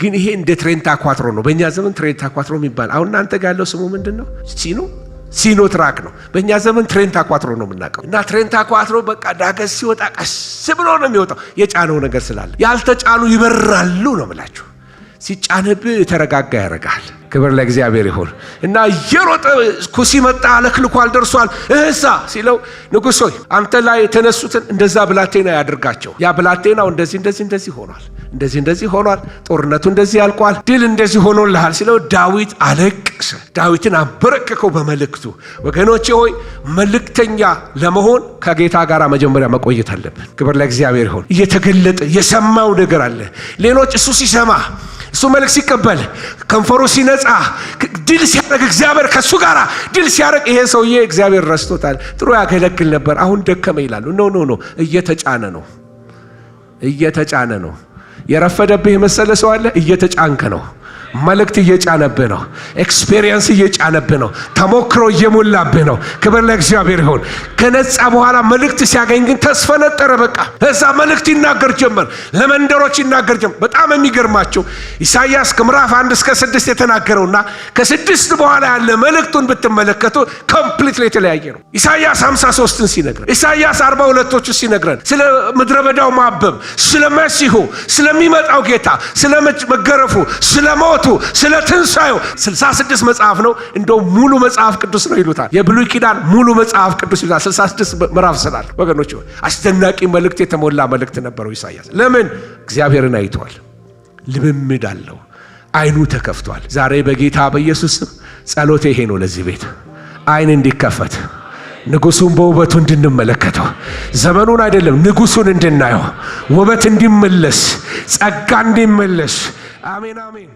ግን ይሄ እንደ ትሬንታ ኳትሮ ነው። በእኛ ዘመን ትሬንታ ኳትሮ የሚባል አሁን እናንተ ጋር ያለው ስሙ ምንድን ነው? ሲኖ ትራክ ነው። በእኛ ዘመን ትሬንታ ኳትሮ ነው የምናውቀው። እና ትሬንታ ኳትሮ በቃ ዳገት ሲወጣ ቀስ ብሎ ነው የሚወጣው፣ የጫነው ነገር ስላለ። ያልተጫኑ ይበራሉ ነው የምላችሁ። ሲጫንብህ የተረጋጋ ያደርጋል። ክብር ለእግዚአብሔር ይሁን። እና እየሮጠ ኩሲ መጣ፣ አለክልኳል፣ ደርሷል። እህሳ ሲለው ንጉሥ ሆይ አንተ ላይ የተነሱትን እንደዛ ብላቴና ያድርጋቸው። ያ ብላቴናው እንደዚህ ሆኗል፣ ጦርነቱ እንደዚህ ያልቋል፣ ድል እንደዚህ ሆኖልሃል ሲለው ዳዊት አለቀሰ። ዳዊትን አንበረከከው በመልእክቱ። ወገኖቼ ሆይ መልእክተኛ ለመሆን ከጌታ ጋር መጀመሪያ መቆየት አለብን። ክብር ለእግዚአብሔር ይሁን። እየተገለጠ የሰማው ነገር አለ። ሌሎች እሱ ሲሰማ እሱ መልእክት ሲቀበል ከንፈሩ ሲነጻ ድል ሲያደርግ እግዚአብሔር ከሱ ጋር ድል ሲያደርግ ይሄ ሰውዬ እግዚአብሔር ረስቶታል፣ ጥሩ ያገለግል ነበር፣ አሁን ደከመ ይላሉ። ኖ እየተጫነ ነው። የረፈደብህ የመሰለ ሰው አለ። እየተጫንከ ነው። መልእክት እየጫነብህ ነው። ኤክስፔሪየንስ እየጫነብህ ነው። ተሞክሮ እየሞላብህ ነው። ክብር ለእግዚአብሔር ይሁን። ከነጻ በኋላ መልእክት ሲያገኝ ግን ተስፈነጠረ። በቃ እዛ መልእክት ይናገር ጀመር፣ ለመንደሮች ይናገር ጀመር። በጣም የሚገርማቸው ኢሳይያስ ከምዕራፍ 1 እስከ 6 የተናገረውና ከ6 በኋላ ያለ መልእክቱን ብትመለከቱ ኮምፕሊትሊ የተለያየ ነው። ኢሳይያስ 53ን ሲነግረን፣ ኢሳይያስ 42ቶቹ ሲነግረን ስለ ምድረ በዳው ማበብ፣ ስለ መሲሁ፣ ስለሚመጣው ጌታ፣ ስለ መገረፉ፣ ስለ ሞት ሞቱ፣ ስለ ትንሣኤው 66 መጽሐፍ ነው። እንደው ሙሉ መጽሐፍ ቅዱስ ነው ይሉታል። የብሉይ ኪዳን ሙሉ መጽሐፍ ቅዱስ ይሉታል። 66 ምዕራፍ ስላለ ወገኖች አስደናቂ መልእክት የተሞላ መልእክት ነበረው ኢሳይያስ። ለምን? እግዚአብሔርን አይቷል። ልምምድ አለው። አይኑ ተከፍቷል። ዛሬ በጌታ በኢየሱስ ስም ጸሎቴ ይሄ ነው። ለዚህ ቤት አይን እንዲከፈት፣ ንጉሱን በውበቱ እንድንመለከተው፣ ዘመኑን አይደለም ንጉሱን እንድናየው፣ ውበት እንዲመለስ፣ ጸጋ እንዲመለስ። አሜን አሜን።